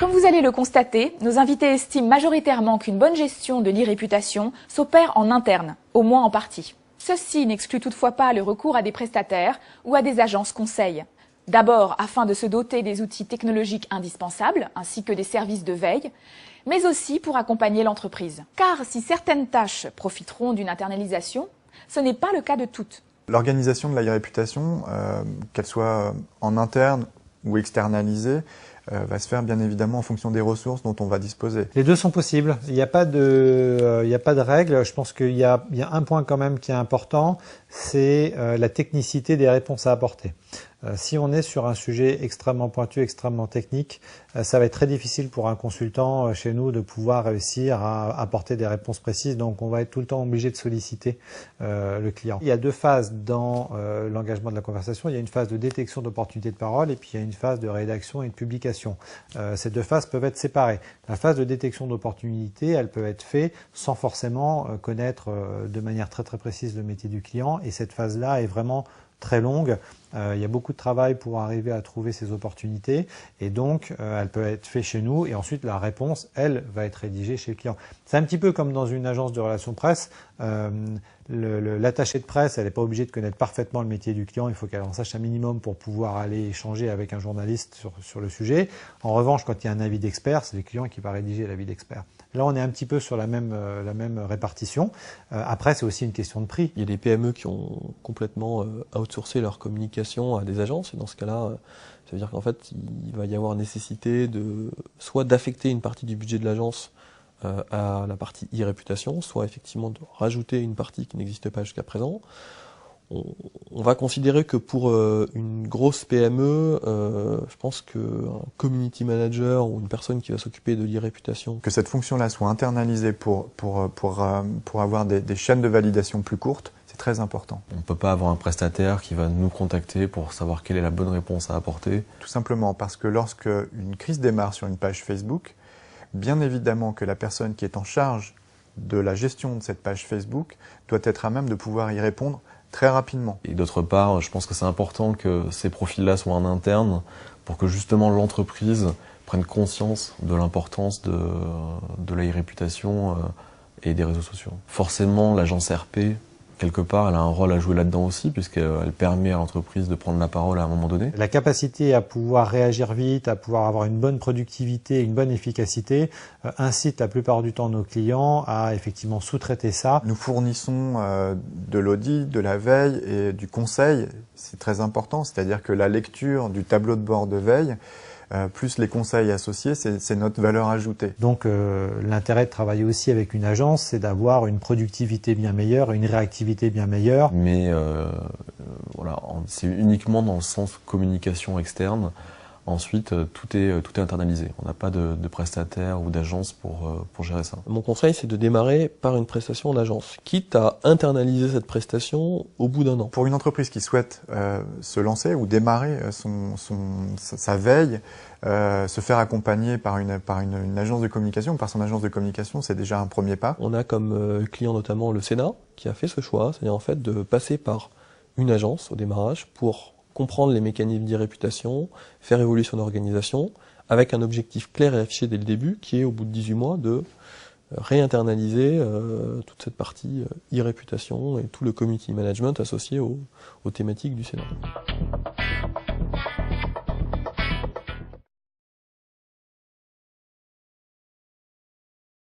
Comme vous allez le constater, nos invités estiment majoritairement qu'une bonne gestion de l'e-réputation s'opère en interne, au moins en partie. Ceci n'exclut toutefois pas le recours à des prestataires ou à des agences conseils. D'abord afin de se doter des outils technologiques indispensables, ainsi que des services de veille, mais aussi pour accompagner l'entreprise. Car si certaines tâches profiteront d'une internalisation, ce n'est pas le cas de toutes. L'organisation de la e-réputation, qu'elle soit en interne ou externalisée, va se faire bien évidemment en fonction des ressources dont on va disposer. Les deux sont possibles. Il n'y a pas de règle. Je pense qu'il y a un point quand même qui est important, c'est la technicité des réponses à apporter. Si on est sur un sujet extrêmement pointu, extrêmement technique, ça va être très difficile pour un consultant chez nous de pouvoir réussir à apporter des réponses précises. Donc on va être tout le temps obligé de solliciter le client. Il y a deux phases dans l'engagement de la conversation. Il y a une phase de détection d'opportunités de parole et puis il y a une phase de rédaction et de publication. Ces deux phases peuvent être séparées. La phase de détection d'opportunités, elle peut être faite sans forcément connaître de manière très précise le métier du client, et cette phase-là est vraiment très longue. Il y a beaucoup de travail pour arriver à trouver ces opportunités, et donc elle peut être faite chez nous, et ensuite la réponse, elle, va être rédigée chez le client. C'est un petit peu comme dans une agence de relations presse. L'attaché de presse, elle n'est pas obligée de connaître parfaitement le métier du client, il faut qu'elle en sache un minimum pour pouvoir aller échanger avec un journaliste sur le sujet. En revanche, quand il y a un avis d'expert, c'est le client qui va rédiger l'avis d'expert. Là, on est un petit peu sur la même répartition. Après, c'est aussi une question de prix. Il y a des PME qui ont complètement outsourcé leur communication à des agences, et dans ce cas-là, ça veut dire qu'en fait, il va y avoir nécessité soit d'affecter une partie du budget de l'agence à la partie e-réputation, soit effectivement de rajouter une partie qui n'existe pas jusqu'à présent. On va considérer que pour une grosse PME, je pense qu'un community manager ou une personne qui va s'occuper de l'e-réputation, que cette fonction-là soit internalisée pour avoir des chaînes de validation plus courtes, c'est très important. On ne peut pas avoir un prestataire qui va nous contacter pour savoir quelle est la bonne réponse à apporter. Tout simplement parce que lorsque une crise démarre sur une page Facebook, bien évidemment que la personne qui est en charge de la gestion de cette page Facebook doit être à même de pouvoir y répondre très rapidement. Et d'autre part, je pense que c'est important que ces profils-là soient en interne pour que justement l'entreprise prenne conscience de l'importance de la e-réputation et des réseaux sociaux. Forcément, l'agence RP, quelque part, elle a un rôle à jouer là-dedans aussi, puisqu'elle permet à l'entreprise de prendre la parole à un moment donné. La capacité à pouvoir réagir vite, à pouvoir avoir une bonne productivité, une bonne efficacité, incite la plupart du temps nos clients à effectivement sous-traiter ça. Nous fournissons de l'audit, de la veille et du conseil, c'est très important, c'est-à-dire que la lecture du tableau de bord de veille, plus les conseils associés, c'est notre valeur ajoutée. Donc l'intérêt de travailler aussi avec une agence, c'est d'avoir une productivité bien meilleure, une réactivité bien meilleure. Mais voilà, c'est uniquement dans le sens communication externe. Ensuite, tout est internalisé. On n'a pas de prestataire ou d'agence pour gérer ça. Mon conseil, c'est de démarrer par une prestation d'agence, quitte à internaliser cette prestation au bout d'un an. Pour une entreprise qui souhaite se lancer ou démarrer sa veille, se faire accompagner par une agence de communication, par son agence de communication, c'est déjà un premier pas. On a comme client notamment le Sénat qui a fait ce choix, c'est-à-dire en fait de passer par une agence au démarrage pour comprendre les mécanismes d'e-réputation, faire évoluer son organisation, avec un objectif clair et affiché dès le début, qui est au bout de 18 mois de réinternaliser toute cette partie e-réputation et tout le community management associé aux thématiques du Sénat.